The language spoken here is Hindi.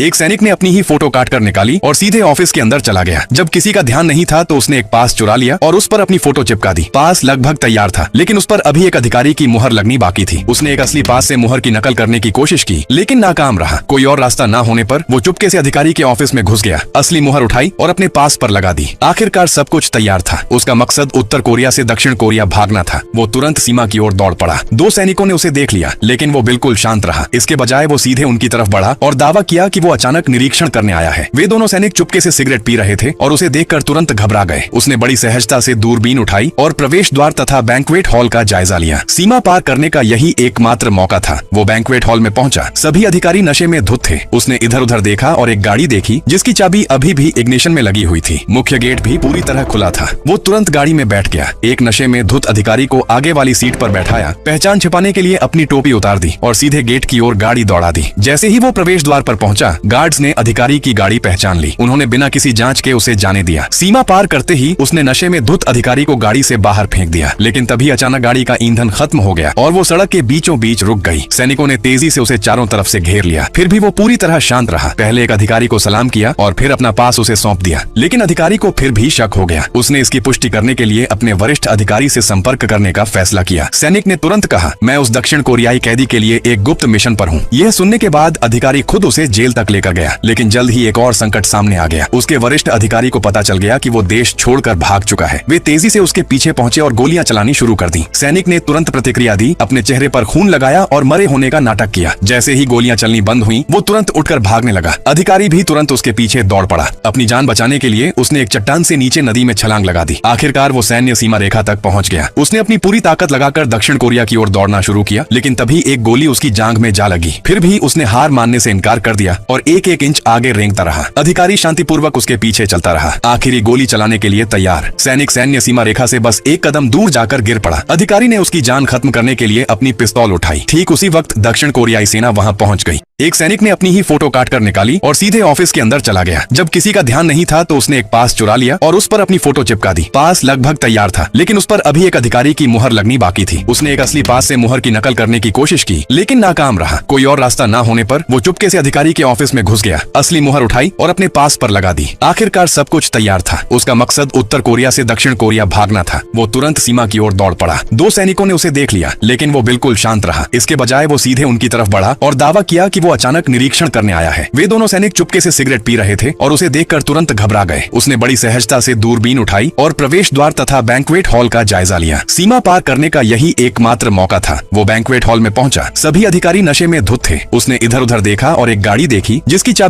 एक सैनिक ने अपनी ही फोटो काट कर निकाली और सीधे ऑफिस के अंदर चला गया। जब किसी का ध्यान नहीं था तो उसने एक पास चुरा लिया और उस पर अपनी फोटो चिपका दी। पास लगभग तैयार था, लेकिन उस पर अभी एक अधिकारी की मुहर लगनी बाकी थी। उसने एक असली पास से मुहर की नकल करने की कोशिश की, लेकिन नाकाम रहा। कोई और रास्ता न होने पर वो चुपके से अधिकारी के ऑफिस में घुस गया, असली मुहर उठाई और अपने पास पर लगा दी। आखिरकार सब कुछ तैयार था। उसका मकसद उत्तर कोरिया से दक्षिण कोरिया भागना था। वो तुरंत सीमा की ओर दौड़ पड़ा। दो सैनिकों ने उसे देख लिया, लेकिन वो बिल्कुल शांत रहा। इसके बजाय वो सीधे उनकी तरफ बढ़ा और दावा किया कि वो अचानक निरीक्षण करने आया है। वे दोनों सैनिक चुपके से सिगरेट पी रहे थे और उसे देखकर तुरंत घबरा गए। उसने बड़ी सहजता से दूरबीन उठाई और प्रवेश द्वार तथा बैंक्वेट हॉल का जायजा लिया। सीमा पार करने का यही एकमात्र मौका था। वो बैंक्वेट हॉल में पहुंचा। सभी अधिकारी नशे में धुत थे। उसने इधर उधर देखा और एक गाड़ी देखी जिसकी चाबी अभी भी इग्निशन में लगी हुई थी। मुख्य गेट भी पूरी तरह खुला था। वो तुरंत गाड़ी में बैठ गया। एक नशे में धुत अधिकारी को आगे वाली सीट पर बैठाया, पहचान छिपाने के लिए अपनी टोपी उतार दी और सीधे गेट की ओर गाड़ी दौड़ा दी। जैसे ही वो प्रवेश द्वार पर पहुंचा, गार्ड्स ने अधिकारी की गाड़ी पहचान ली। उन्होंने बिना किसी जांच के उसे जाने दिया। सीमा पार करते ही उसने नशे में धुत अधिकारी को गाड़ी से बाहर फेंक दिया, लेकिन तभी अचानक गाड़ी का ईंधन खत्म हो गया और वो सड़क के बीचों बीच रुक गई। सैनिकों ने तेजी से उसे चारों तरफ से घेर लिया। फिर भी वो पूरी तरह शांत रहा। पहले एक अधिकारी को सलाम किया और फिर अपना पास उसे सौंप दिया, लेकिन अधिकारी को फिर भी शक हो गया। उसने इसकी पुष्टि करने के लिए अपने वरिष्ठ अधिकारी से संपर्क करने का फैसला किया। सैनिक ने तुरंत कहा, मैं उस दक्षिण कोरियाई कैदी के लिए एक गुप्त मिशन पर हूँ। यह सुनने के बाद अधिकारी खुद उसे जेल तक लेकर गया, लेकिन जल्द ही एक और संकट सामने आ गया। उसके वरिष्ठ अधिकारी को पता चल गया कि वो देश छोड़कर भाग चुका है। वे तेजी से उसके पीछे पहुंचे और गोलियां चलानी शुरू कर दी। सैनिक ने तुरंत प्रतिक्रिया दी, अपने चेहरे पर खून लगाया और मरे होने का नाटक किया। जैसे ही गोलियां चलनी बंद हुई, वो तुरंत उठकर भागने लगा। अधिकारी भी तुरंत उसके पीछे दौड़ पड़ा। अपनी जान बचाने के लिए उसने एक चट्टान से नीचे नदी में छलांग लगा दी। आखिरकार वो सैन्य सीमा रेखा तक पहुंच गया। उसने अपनी पूरी ताकत लगाकर दक्षिण कोरिया की ओर दौड़ना शुरू किया, लेकिन तभी एक गोली उसकी जांघ में जा लगी। फिर भी उसने हार मानने से इनकार कर दिया और एक एक इंच आगे रेंगता रहा। अधिकारी शांतिपूर्वक उसके पीछे चलता रहा। आखिरी गोली चलाने के लिए तैयार। सैनिक सैन्य सीमा रेखा से बस एक कदम दूर जाकर गिर पड़ा। अधिकारी ने उसकी जान खत्म करने के लिए अपनी पिस्तौल उठाई। ठीक उसी वक्त दक्षिण कोरियाई सेना वहां पहुंच गई। एक सैनिक ने अपनी ही फोटो काट कर निकाली और सीधे ऑफिस के अंदर चला गया। जब किसी का ध्यान नहीं था तो उसने एक पास चुरा लिया और उस पर अपनी फोटो चिपका दी। पास लगभग तैयार था, लेकिन उस पर अभी एक अधिकारी की मुहर लगनी बाकी थी। उसने एक असली पास से मुहर की नकल करने की कोशिश की, लेकिन नाकाम रहा। कोई और रास्ता न होने पर वो चुपके से अधिकारी के ऑफिस में घुस गया, असली मुहर उठाई और अपने पास पर लगा दी। आखिरकार सब कुछ तैयार था। उसका मकसद उत्तर कोरिया से दक्षिण कोरिया भागना था। वो तुरंत सीमा की ओर दौड़ पड़ा। दो सैनिकों ने उसे देख लिया, लेकिन वो बिल्कुल शांत रहा। इसके बजाय वो सीधे उनकी तरफ बढ़ा और दावा किया कि वो अचानक निरीक्षण करने आया है। वे दोनों सैनिक चुपके से सिगरेट पी रहे थे और उसे देखकर तुरंत घबरा गए। उसने बड़ी सहजता से दूरबीन उठाई और प्रवेश द्वार तथा बैंक्वेट हॉल का जायजा लिया। सीमा पार करने का यही एकमात्र मौका था। वो बैंक्वेट हॉल में पहुंचा। सभी अधिकारी नशे में धुत थे। उसने इधर उधर देखा और एक गाड़ी देखी जिसकी चाबी